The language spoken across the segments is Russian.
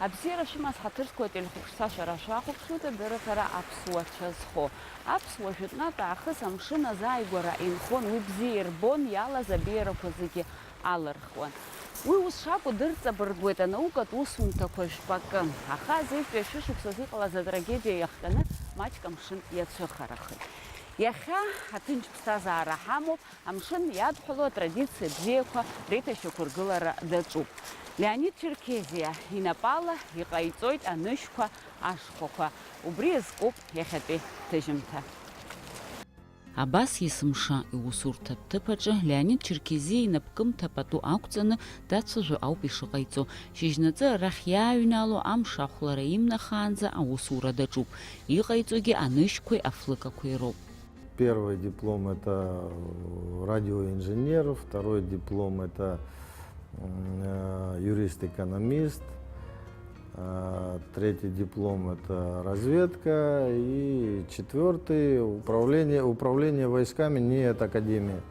Абзира шимас хатырское телехупшсаша рашахупшута дырахара апсуача зхо. Апсуа жутната ахыс амшина зайгора инхон уибзир бон яла забера козыки алархуан. Уи ус шакәу дырҵабыргуеит анаукатә усумҭақәа жәпакы. Аха азеиԥш шышықәсаз иҟалаз атрагедиа иахҟьаны маҷк амшын иацәыхарахеит. Иахьа аҭынч ԥсҭазаара ҳамоуп, амшын иадҳәало атрадициа бзиақәа реиҭашьақәыргылара даҿуп. Леонид Черкезиа инапала иҟаиҵоит анышьқәа ашхәақәа. Убри иазкуп иахьатәи ҭыжьымҭа. Абас есымша иусурҭа ҭыԥаҿы Леонид Черкезиа инапкымҭа пату ақәҵаны дацәажәо ауп ишыҟаиҵо. Шьыжьнаҵы арахь иааҩнало амш ахәлара имнахаанӡа аусура даҿуп. Иҟаиҵогьы анышьқәеи афлыкақәеи роуп. Первый диплом – это радиоинженер, второй диплом – это юрист-экономист, третий диплом – это разведка, и четвертый – управление войсками не от академии.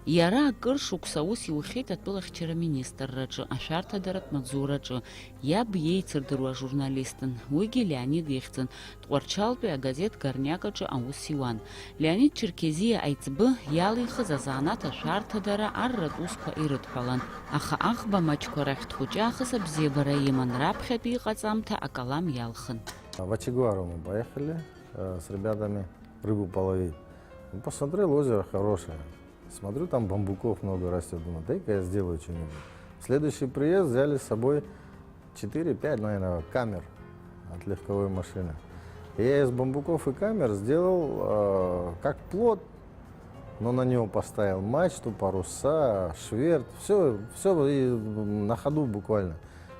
Иара акыр шықәса ус иухьеит атәылахьчара министрраҿы, ашәарҭадаратә маҵзураҿы. Иаб иеицырдыруа ажурналистын, уигьы Леонид ихьӡын. Тҟәарчалтәи агазеҭ Гарниакаҿы аус иуан. Леонид Черкезиа аиҵбы иалихыз азанааҭ ашәарҭадара арратә усқәа ирыдҳәалан. Аха аӷба маҷқәа рахь дхәыҷы аахыс абзиабара иман, раԥхьатәи иҟаҵамҭа акалам иалхын. В Ачигуару мы поехали с ребятами рыбу половить. Посмотрел, озеро хорошее. Смотрю, там бамбуков много растет. Думаю, дай-ка я сделаю что-нибудь. В следующий приезд взяли с собой 4-5, наверное, камер от легковой машины. И я из бамбуков и камер сделал как плот, но на него поставил мачту, паруса, шверт, все и на ходу буквально.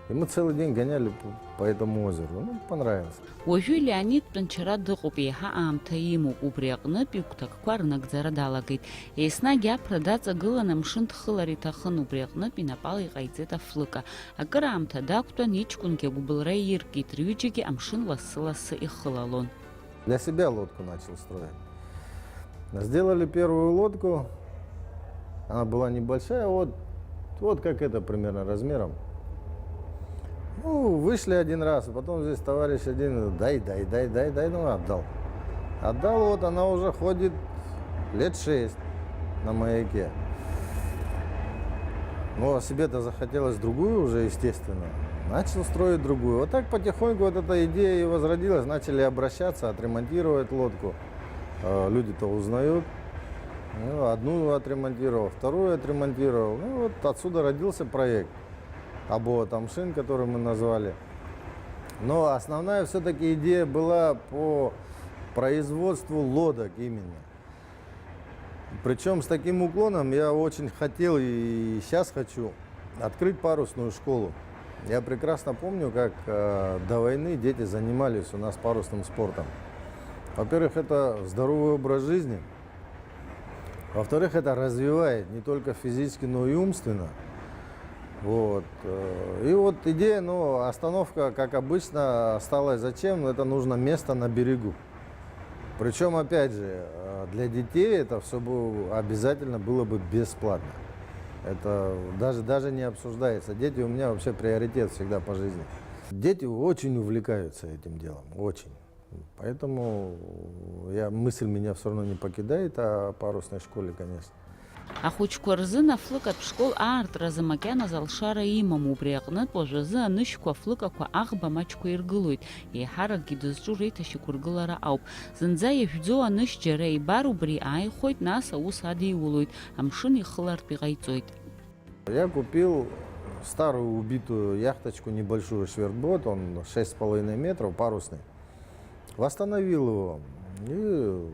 И мы целый день гоняли по этому озеру. Ну, понравилось. Уажәы Леонид Тәнчара дыҟоуп, еиҳа аамҭа имоуп. Убри аҟнытә игәҭакқәа рнагӡара далагеит. Еснагь аԥра даҵагыланы амшын дхылар иҭахын. Убри аҟнытә инапала иҟаиҵеит афлыка. Акыраамҭа дақәтәан иҷкәынгьы агәыбылра ииркит. Рҩыџьагьы амшын лассы-лассы ихылалон. Для себя лодку начал строить. Сделали первую лодку. Она была небольшая, вот как это примерно размером. Ну, вышли один раз, а потом здесь товарищ один, дай, ну, отдал. Отдал, вот она уже ходит лет 6 на маяке. Ну, а себе-то захотелось другую уже, естественно. Начал строить другую. Вот так потихоньку вот эта идея и возродилась. Начали обращаться, отремонтировать лодку. Люди-то узнают. Ну, одну отремонтировал, вторую отремонтировал. Ну, вот отсюда родился проект. Обоа Амшин, который мы назвали. Но основная все-таки идея была по производству лодок именно. Причем с таким уклоном я очень хотел и сейчас хочу открыть парусную школу. Я прекрасно помню, как до войны дети занимались у нас парусным спортом. Во-первых, это здоровый образ жизни. Во-вторых, это развивает не только физически, но и умственно. Вот. И вот идея, ну, остановка, как обычно, осталась зачем? Это нужно место на берегу. Причем, опять же, для детей это все обязательно было бы бесплатно. Это даже не обсуждается. Дети у меня вообще приоритет всегда по жизни. Дети очень увлекаются этим делом, очень. Поэтому мысль меня все равно не покидает о парусной школе, конечно. Ахәыҷқәа рзын афлыкатә школ аартразы макьаназ алшара имам. Убри аҟнытә уажәазы анышьқәа афлыкақәа аӷба маҷқәа иргылоит. Еиҳаракгьы дызҿу реиҭашьақәыргылара ауп. Зынӡа иажәӡоу анышь џьара ибар, убри ааихәоит, нас аус адиулоит. Амшын ихылартә иҟаиҵоит. Я купил старую убитую яхточку, небольшую швертбот, он 6,5 метров, парусный. Восстановил его. И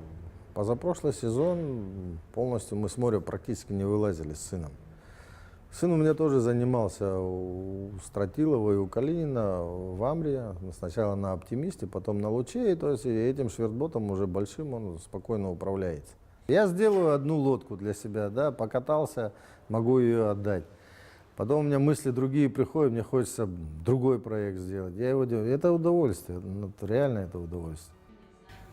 позапрошлый сезон полностью мы с моря практически не вылазили с сыном. Сын у меня тоже занимался у Стратилова и у Калинина в Амре. Сначала на Оптимисте, потом на Луче. И, то есть этим швертботом уже большим он спокойно управляется. Я сделаю одну лодку для себя, да, покатался, могу ее отдать. Потом у меня мысли другие приходят, мне хочется другой проект сделать. Я его делаю. Это удовольствие, реально это удовольствие.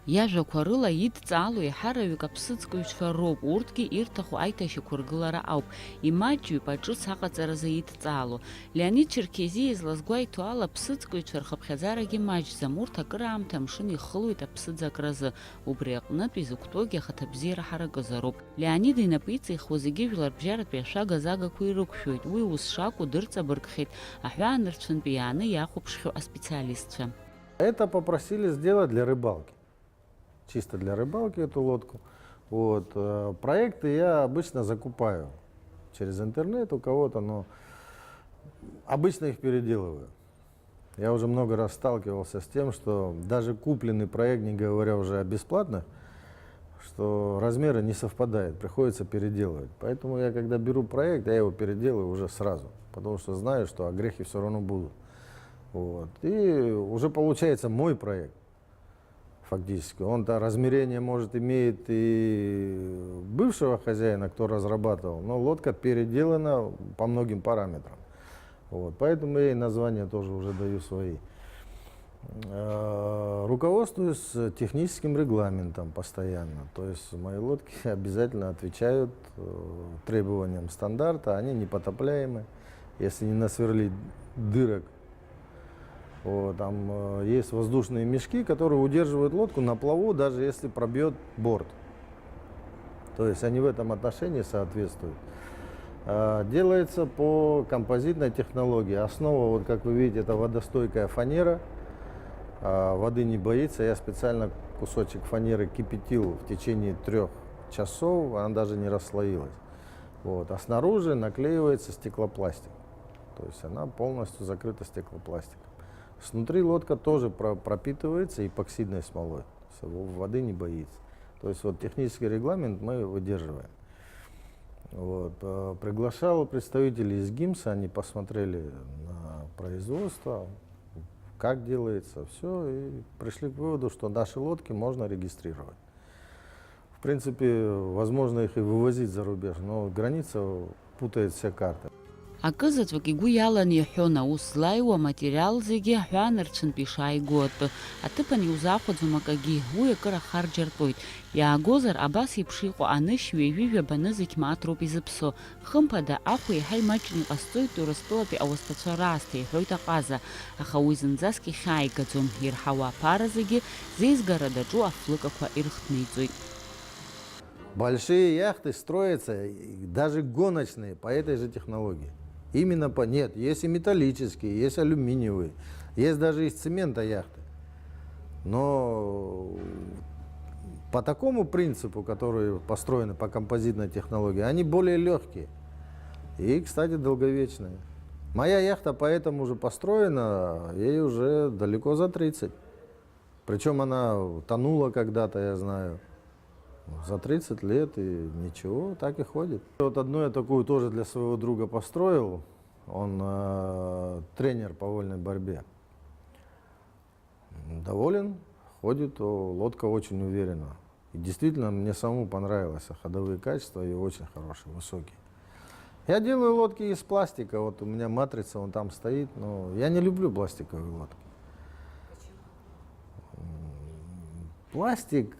Иажәақәа рыла идҵаало еиҳараҩык аԥсыӡкыҩцәа роуп, урҭгьы ирҭаху аиҭашьақәыргылара ауп, имаҷҩуп аҿыц аҟаҵаразы идҵаало. Леонид Черкезиа излазгәеиҭо ала аԥсыӡкыҩцәа рхыԥхьаӡарагьы маҷӡам, урҭ акыраамҭа амшын ихылоит аԥсыӡ акразы, убри аҟнытә изықәтәоугьы ахаҭабзиара ҳаракызароуп. Леонид инапы иҵихуа зегьы жәларбжьаратәи ашәага-загақәа ирықәшәоит, уи ус шакәу дырҵабыргхеит аҳәаанырцәынтәи иааны иахәаԥшхьоу аспециалистцәа. Это попросили сделать для рыбалки. Чисто для рыбалки эту лодку. Вот. Проекты я обычно закупаю через интернет у кого-то, но обычно их переделываю. Я уже много раз сталкивался с тем, что даже купленный проект, не говоря уже о бесплатных, что размеры не совпадают, приходится переделывать. Поэтому я, когда беру проект, я его переделываю уже сразу, потому что знаю, что огрехи все равно будут. Вот. И уже получается мой проект. Фактически. Он-то размерение, может, имеет и бывшего хозяина, кто разрабатывал, но лодка переделана по многим параметрам. Вот. Поэтому я и названия тоже уже даю свои. Руководствуюсь техническим регламентом постоянно. То есть мои лодки обязательно отвечают требованиям стандарта, они непотопляемы. Если не насверлить дырок, вот, там есть воздушные мешки, которые удерживают лодку на плаву, даже если пробьет борт. То есть они в этом отношении соответствуют. Делается по композитной технологии. Основа, вот как вы видите, это водостойкая фанера. Воды не боится. Я специально кусочек фанеры кипятил в течение 3 часов, она даже не расслоилась. Вот. А снаружи наклеивается стеклопластик. То есть она полностью закрыта стеклопластиком. Снутри лодка тоже пропитывается эпоксидной смолой, воды не боится. То есть вот технический регламент мы выдерживаем. Вот. Приглашал представителей из ГИМСа, они посмотрели на производство, как делается, все, и пришли к выводу, что наши лодки можно регистрировать. В принципе, возможно их и вывозить за рубеж, но граница путает все карты. Акызаҵәык игәы иалан иҳәон аус злаиуа аматериал зегьы аҳәаанырцәынтә ишааиго атәы. Аҭыԥан иузаахәаӡом акагьы, уи акыр ахарџьартәоит. Иаагозар абас еиԥш иҟоу анышә ҩажәи баны зегь мааҭ роуп изыԥсо. Хымԥада ахә еиҳа имаҷны иҟасҵоит Урыстәылатәи ауасҭацәа раасҭа, иҳәоит аҟаза. Аха уи зынӡаск ихьааигаӡом, ирҳауа аԥара зегьы зеизгара даҿу афлыкақәа ирхҭниҵоит. Большие яхты строятся, даже гоночные, по этой же технологии. Именно по... Нет, есть и металлические, есть алюминиевые, есть даже из цемента яхты. Но по такому принципу, который построены по композитной технологии, они более легкие и, кстати, долговечные. Моя яхта поэтому уже построена, ей уже далеко за 30. Причем она тонула когда-то, я знаю. За 30 лет и ничего, так и ходит. Вот одну я такую тоже для своего друга построил. Он тренер по вольной борьбе. Доволен, ходит, лодка очень уверена. И действительно мне самому понравилось, ходовые качества ее очень хорошие, высокие. Я делаю лодки из пластика, вот у меня матрица, он там стоит, но я не люблю пластиковые лодки. Пластик,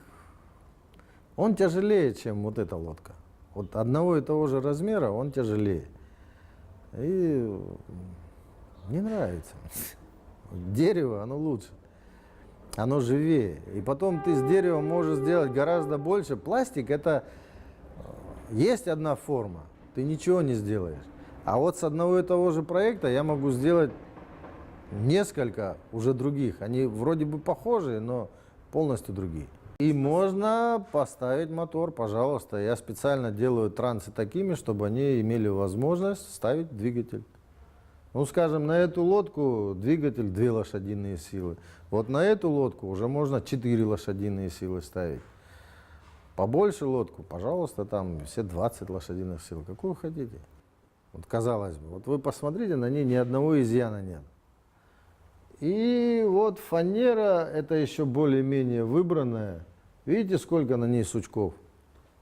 он тяжелее, чем вот эта лодка. Вот одного и того же размера он тяжелее. И не нравится. Дерево, оно лучше. Оно живее. И потом ты с дерева можешь сделать гораздо больше. Пластик это есть одна форма, ты ничего не сделаешь. А вот с одного и того же проекта я могу сделать несколько уже других. Они вроде бы похожие, но полностью другие. И можно поставить мотор, пожалуйста. Я специально делаю трансы такими, чтобы они имели возможность ставить двигатель. Ну, скажем, на эту лодку двигатель 2 лошадиные силы. Вот на эту лодку уже можно 4 лошадиные силы ставить. Побольше лодку, пожалуйста, там все 20 лошадиных сил. Какую хотите. Вот казалось бы, вот вы посмотрите, на ней ни одного изъяна нет. И вот фанера, это еще более-менее выбранная. Видите, сколько на ней сучков?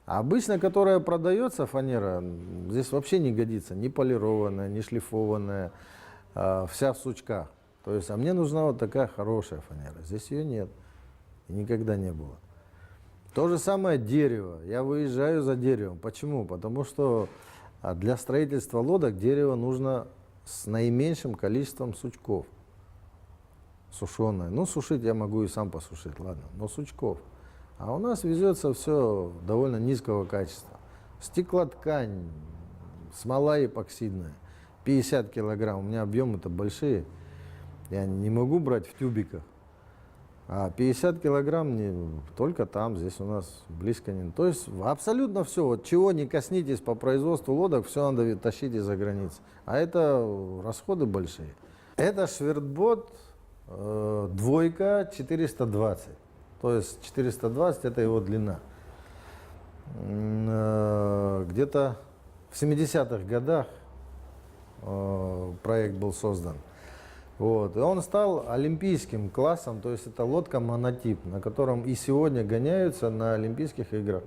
А обычно, которая продается, фанера, здесь вообще не годится. Ни полированная, ни шлифованная, вся в сучках. То есть, а мне нужна вот такая хорошая фанера. Здесь ее нет. И никогда не было. То же самое дерево. Я выезжаю за деревом. Почему? Потому что для строительства лодок дерево нужно с наименьшим количеством сучков. Сушеное. Ну, сушить я могу и сам посушить, ладно, но сучков. А у нас везется все довольно низкого качества. Стеклоткань, смола эпоксидная, 50 килограмм. У меня объемы-то большие. Я не могу брать в тюбиках. А 50 килограмм только там, здесь у нас близко не. То есть абсолютно все, вот чего не коснитесь по производству лодок, все надо тащить из-за границы. А это расходы большие. Это швертбот двойка 420. То есть 420 это его длина. Где-то в 70-х годах проект был создан. Вот. И он стал олимпийским классом, то есть это лодка-монотип, на котором и сегодня гоняются на Олимпийских играх.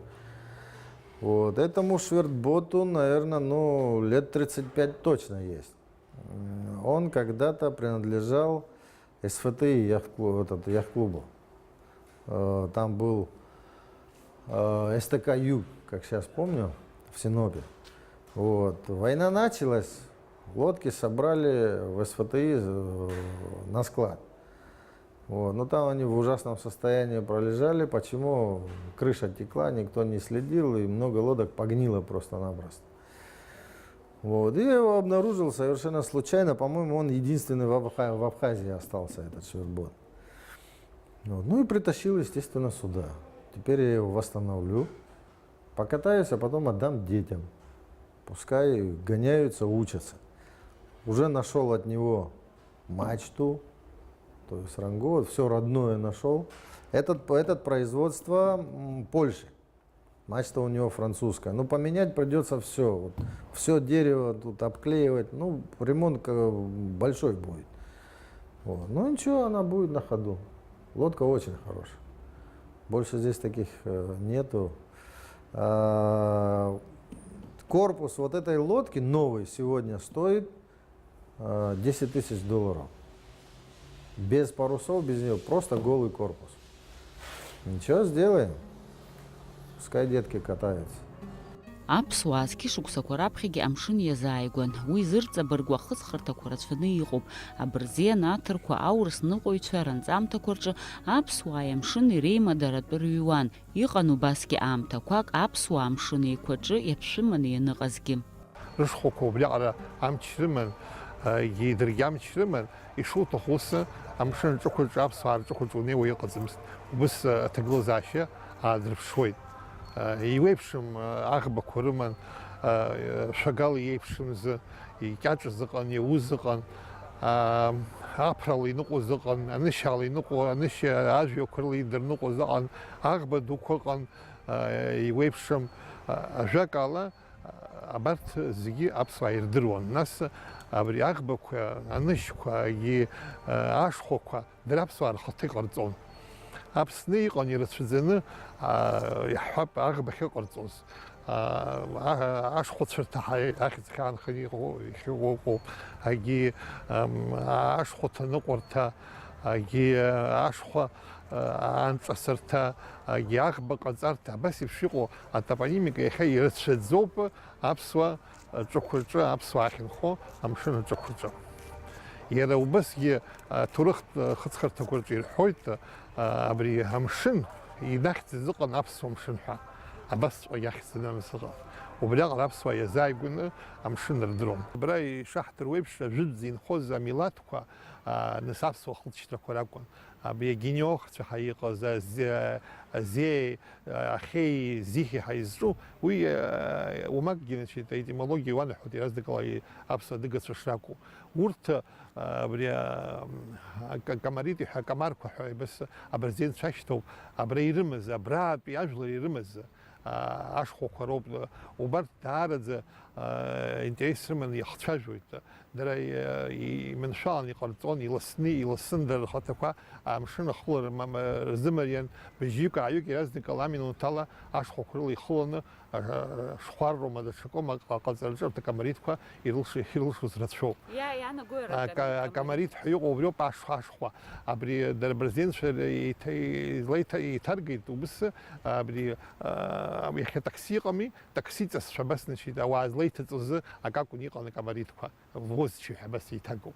Вот. Этому швертботу, наверное, лет 35 точно есть. Он когда-то принадлежал СФТИ яхт-клубу. Там был СТК «Юг», как сейчас помню, в Синопе. Вот. Война началась. Лодки собрали в СФТИ на склад. Вот. Но там они в ужасном состоянии пролежали. Почему? Крыша текла, никто не следил, и много лодок погнило просто-напросто. Вот. И я его обнаружил совершенно случайно. По-моему, он единственный в Абхазии остался, этот швертбот. Вот. Ну и притащил, естественно, сюда. Теперь я его восстановлю, покатаюсь, а потом отдам детям. Пускай гоняются, учатся. Уже нашел от него мачту, то есть рангу, все родное нашел. Этот производство Польши. Мачта у него французская. Ну, поменять придется все. Вот, все дерево тут обклеивать. Ну, ремонт большой будет. Вот. Ну, ничего, она будет на ходу. Лодка очень хорошая. Больше здесь таких нету. Корпус вот этой лодки новый сегодня стоит $10 тысяч. Без парусов, без нее, просто голый корпус. Ничего, сделаем. Пускай детки катаются. Аԥсуаа зқьышықәсақәа раԥхьагьы амшын иазааигәан. Уи зырҵабыргу ахысхырҭақәа рацәаны иҟоуп. Абырзен, аҭырқәа, аурыс ныҟәаҩцәа ранҵамҭақәа рҿы аԥсуааи амшын иреимадаратәы рыҩуан. Иҟан убасгьы аамҭақәак аԥсуаа амшын еиқәаҿы иаԥшәыманы ианыҟазгьы. Рышхәақәа убриаҟара амч рыман, дыргьы амч рыман, ишуҭаху ус амшын аҿықәаҿы аԥсуаа рҿықәаҿы унеиуа иҟаӡамызт. Убыс аҭагылазаашьа аадырԥшуеит. Иеиԥшым аӷбақәа рыман, шәагала иеиԥшымз икьаҿыз ыҟан, иауз ыҟан, аԥрала иныҟәоз ыҟан, анышьала иныҟәо, анышьа ажәҩақәа рыла идырныҟәоз ыҟан, аӷба дуқәа ыҟан, иеиԥшым ажәакала абарҭ зегьы аԥсуаа ирдыруан. Нас абри аӷбақәа, анышьқәа, ашхәақәа дара аԥсуаа рхаҭа иҟарҵон. Аԥсны иҟан ирацәаӡаны иаҳҳәап аӷба ахьыҟарҵоз. Ашхәацәарҭа ахьӡ-хаанханы иҟоуп, ашхәаҭа ныҟәарҭа, ашхәа анҵасырҭа, аӷба ҟаҵарҭа, абас еиԥш иҟоу атопонимика иахьа ирацәаӡоуп аԥсуа ҿықәаҿы, аԥсуаа ахьынхо амшын аҿықәаҿы. Иара убасгьы аҭоурыхтә хыҵхырҭақәа рҿы ирҳәоит абри амшын инахьӡыз ыҟан аԥсуа мшын ҳәа. Абасҵәҟьа иахьӡаны насыҟан. Убриаҟара аԥсуаа иазааигәаны амшын рдырон. Абра ишаҳдыруа еиԥш ажәытә инхоз амилаҭқәа нас аԥсуа хылҵшьҭрақәа ракәын. Абри агенеохцәа ҳәа иҟаз, азеи, ахеи, зихи ҳәа изҿу, уи уамакгьы аетимологиа иуанаҳәоит иаразнакала аԥсуа адыгацәа шракәу. Урҭ абри акамарити ҳәа, акамарқәа ҳәа бас абырзенцәа ашьҭоуп, абра ирымаз, абраатәи ажәлар ирымаз ашхәақәа роуп. Убарҭ даараӡа интересс рыманы иахцәажәоит. Дара иманшәалан иҟарҵон, илассын дара рхаҭақәа амшын ахылара рзымариан бжьҩык ааҩык иаразнак ала минуҭала ашхәақәа рыла ихыланы шхәарроума даҽакоума аҟаҵараҿы урҭ акамаритқәа ирылшоз рацәоуп. Акамарит ҳәа иҟоу убриоуп ашхәа. Абри дара бырзенцәа еиҭаргеит убыс абри иахьа такси ыҟами, таксиҵасцәа абас значит ауаа злеиҭаҵыз акакәын иҟан акамаритқәа. Возчи ҳәа абас еиҭагоуп.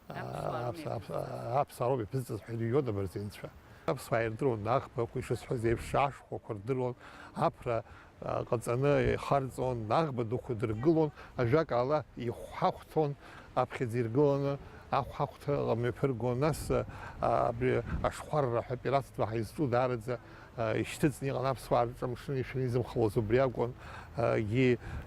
Аԥсуаа иԥызҵаз ҳәа иҩуан абырзенцәа. Аԥсуаа ирдыруан аӷбақәа ишысҳәаз еиԥш ашхәақәа рдыруан, аԥра ҟаҵаны ихарҵон, аӷба дуқәа дыргылон, ажәакала ихәҳахәҭон, аԥхьаӡа иргыланы ахәҳахәҭа мҩаԥыргон, нас абри ашхәарра ҳәа пиратство ҳаизҿу даараӡа ишьҭыҵны иҟан аԥсуаа рҿы амшын ишәаны изымхалоз убри акәын.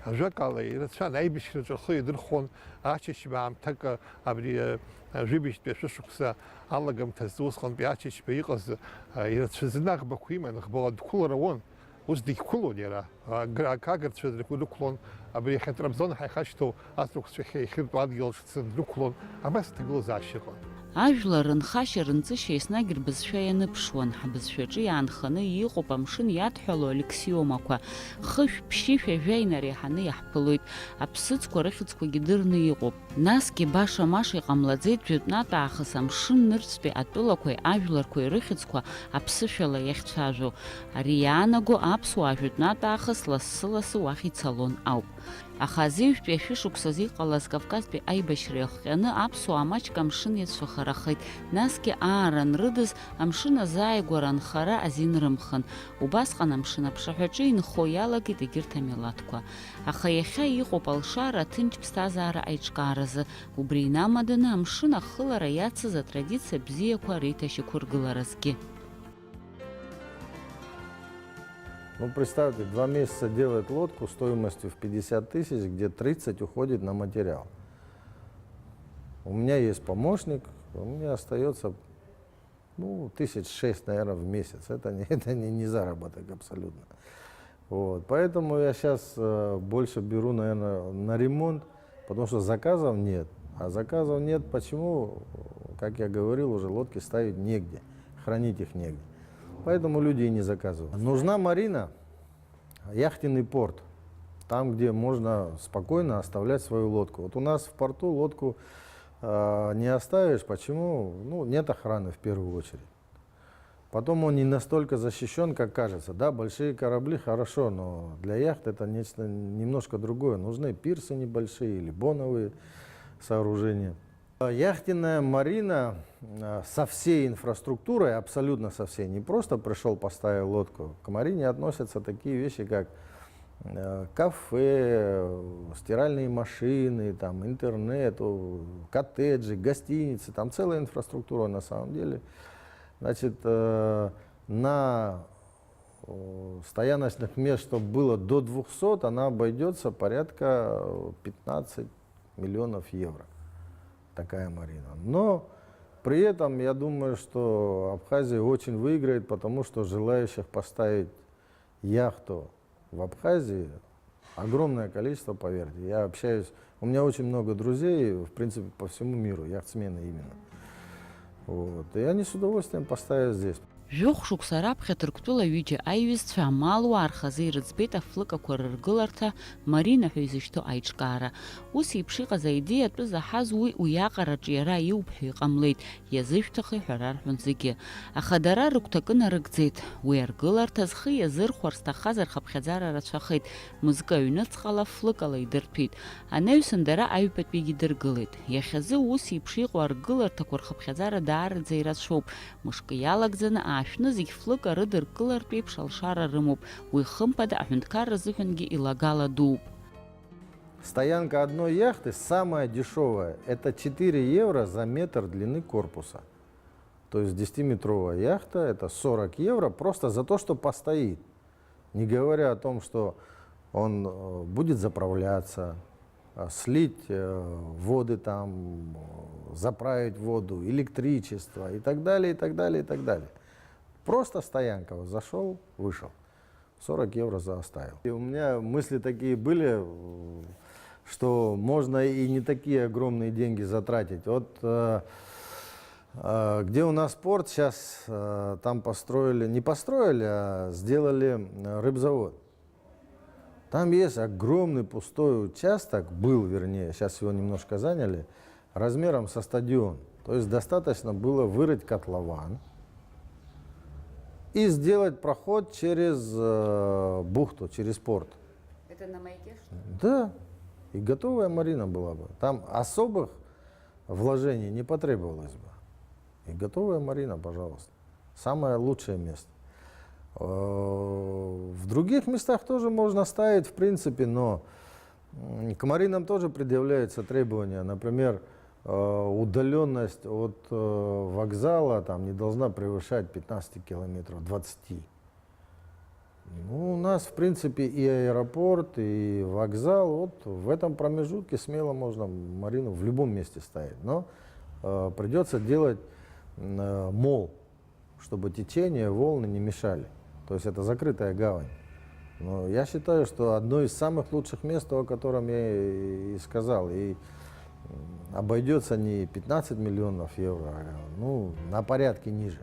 Ажәакала ирацәан, аибашьраҿы рхы идырхуан, ачачба аамҭак абри жәибжьтәи ашәышықәса алагамҭаз усҟантәи ачачба иҟаз ирацәазны аӷбақәа иман, ӷбала дқәылара уон. Ус дықәылон иара, агырцәа дрықәлон, абри иахьа Трабзон ҳаихашьҭоу аҵлақәцәа ихиртәу адгьыл ҿыцы дрықәлон, абас ҭагылазаашьа ыҟан. Ажәлар рынхашьа рынҵышьа еснагь рбызшәа ианыԥшуан. Ҳбызшәаҿы иаанханы иҟоуп амшын иадҳәало алексиомақәа. Хышә, ԥшьышә ажәа инареиҳаны иаҳԥылоит. Аԥсыӡқәа рыхьыӡқәагьы дырны иҟоуп. Насгьы баша-маша иҟамлаӡеит жәытәнатә аахыс амшын нырцәтәи атәылақәеи ажәларқәеи рыхьыӡқәа аԥсышәала иахьцәажәо. Ари иаанаго аԥсуаа жәытәнатә аахыс лассы-лассы уахь ицалон ауп. Аха азеиужьтәи ашәышықәсаз иҟалаз Кавказтәи аибашьра иахҟьаны аԥсуаа маҷк амшын иацәыхарахеит. Насгьы аара анрыдыз амшын азааигәара анхара азин рымхан. Убасҟан амшын аԥшаҳәаҿы инхо иалагеит егьырҭ амилаҭқәа. Аха иахьа иҟоуп алшара аҭынч ԥсҭазаара аиҿкааразы. Убри инамаданы амшын ахылара иацыз атрадициа бзиақәа реиҭашьақәыргыларазгьы. Ну, представьте, 2 месяца делает лодку стоимостью в 50 тысяч, где 30 уходит на материал. У меня есть помощник, у меня остается 6 000, наверное, в месяц. Это не заработок абсолютно. Вот. Поэтому я сейчас больше беру, наверное, на ремонт, потому что заказов нет. А заказов нет, почему? Как я говорил, уже лодки ставить негде, хранить их негде. Поэтому люди и не заказывают. Нужна марина, яхтенный порт, там, где можно спокойно оставлять свою лодку. Вот у нас в порту лодку не оставишь. Почему? Нет охраны в первую очередь. Потом он не настолько защищен, как кажется. Да, большие корабли хорошо, но для яхт это нечто немножко другое. Нужны пирсы небольшие или боновые сооружения. Яхтенная марина со всей инфраструктурой, абсолютно со всей, не просто пришел, поставил лодку. К марине относятся такие вещи, как кафе, стиральные машины, там, интернет, коттеджи, гостиницы, там целая инфраструктура на самом деле. Значит, на стояночных мест, чтобы было до 200, она обойдется порядка 15 миллионов евро. Такая марина. Но при этом я думаю, что Абхазия очень выиграет, потому что желающих поставить яхту в Абхазии огромное количество, поверьте. Я общаюсь, у меня очень много друзей, в принципе, по всему миру, яхтсмены именно. Вот. И они с удовольствием поставят здесь. Жәохә шықәса раԥхьа Ҭырқәтәыла ҩыџьа аиҩызцәа амалуаа рхазы ирыӡбеит афлыкақәа рыргыларҭа марина ҳәа изышьҭоу аиҿкаара. Ус еиԥш иҟаз аидеиа атәы заҳаз уи иаҟараҿы иара иоуп ҳәа иҟамлеит, иазышәҭахи ҳәа рарҳәон зегьы. Аха дара рыгәҭакы нарыгӡеит. Уи аргыларҭа зхы иазырхәар зҭахаз рхыԥхьаӡара рацәахеит. Мызкы аҩныҵҟала флыкала идырҭәит. Анаҩсан дара аҩбатәигьы дыргылеит. Иахьазы ус еиԥш иҟоу аргыларҭақәа рхыԥхьаӡара даараӡа ирацәоуп. Мышкы иалагӡаны ашәны зегь флыка рыдыркылартә еиԥш алшара рымоуп. Уи хымԥада аҳәынҭқарра азыҳәангьы илагала дууп. Стоянка одной яхты самая дешевая. Это 4 евро за метр длины корпуса. То есть 10-метровая яхта, это 40 евро просто за то, что постоит. Не говоря о том, что он будет заправляться, слить воды там, заправить воду, электричество и так далее, и так далее, и так далее. Просто стоянка. Вот зашел, вышел. 40 евро за оставил. И у меня мысли такие были, что можно и не такие огромные деньги затратить. Вот где у нас порт, сейчас там построили, не построили, а сделали рыбзавод. Там есть огромный пустой участок, был вернее, сейчас его немножко заняли, размером со стадион. То есть достаточно было вырыть котлован и сделать проход через бухту, через порт. Это на маяке, что ли? Да, и готовая марина была бы. Там особых вложений не потребовалось бы. И готовая марина, пожалуйста. Самое лучшее место. В других местах тоже можно ставить, в принципе, но к маринам тоже предъявляются требования. Например, удаленность от вокзала там не должна превышать 15 километров, 20. Ну, у нас, в принципе, и аэропорт, и вокзал, вот в этом промежутке смело можно марину в любом месте ставить. Но придется делать мол, чтобы течение, волны не мешали. То есть это закрытая гавань. Но я считаю, что одно из самых лучших мест, о котором я и сказал. И обойдется не 15 миллионов евро, а ну, на порядке ниже.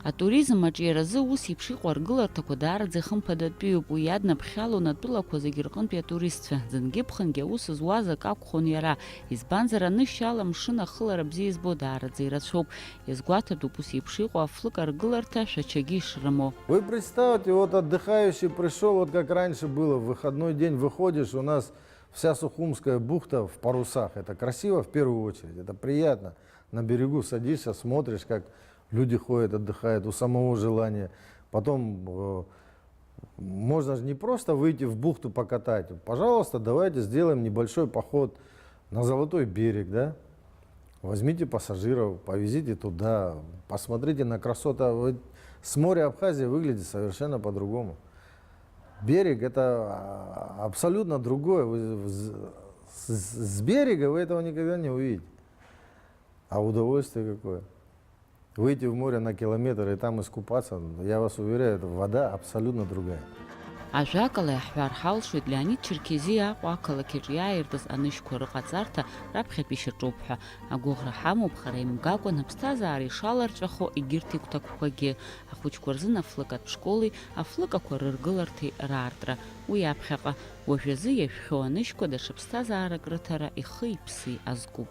Атуризм аҿиаразы ус еиԥш иҟоу аргыларҭақәа даараӡа ихымԥадатәиуп, уи иаднаԥхьалон атәылақәа зегьы рҟынтәи атуристцәа. Ӡынгьы-ԥхынгьы аус зуаз ак акәхон иара, избанзар анышьала амшын ахылара бзиа избо даараӡа ирацәоуп. Иазгәаҭатәуп ус еиԥш иҟоу афлык аргыларҭа шәачагьы ишрымоу. Вы представьте, вот отдыхающий пришел, вот как раньше было, в выходной день выходишь, у нас вся Сухумская бухта в парусах. Это красиво в первую очередь, это приятно. На берегу садишься, смотришь, как люди ходят, отдыхают, у самого желания. Потом можно же не просто выйти в бухту покатать. Пожалуйста, давайте сделаем небольшой поход на Золотой берег, да? Возьмите пассажиров, повезите туда, посмотрите на красоту. С моря Абхазии выглядит совершенно по-другому. Берег – это абсолютно другое. С берега вы этого никогда не увидите. А удовольствие какое. Выйти в море на километр и там искупаться, я вас уверяю, вода абсолютно другая. Ажәакала иаҳҳәар ҳалшоит Леонид Черкези Аҟәа ақалақь аҿы иааиртыз анышьқәа рыҟаҵарҭа раԥхьатәи ишаҿуп ҳәа. Агәыӷра ҳамоуп хара имгакәан аԥсҭазаара ишаларҵәахо егьырҭ игәҭакқәагьы. Ахәыҷқәа рзын афлыкатә школи афлыкақәа рыргыларҭеи раартра. Уи аԥхьаҟа уажәазы иажәхьоу анышьқәа даҽа ԥсҭазаарак рыҭара ихи-иԥси азкуп.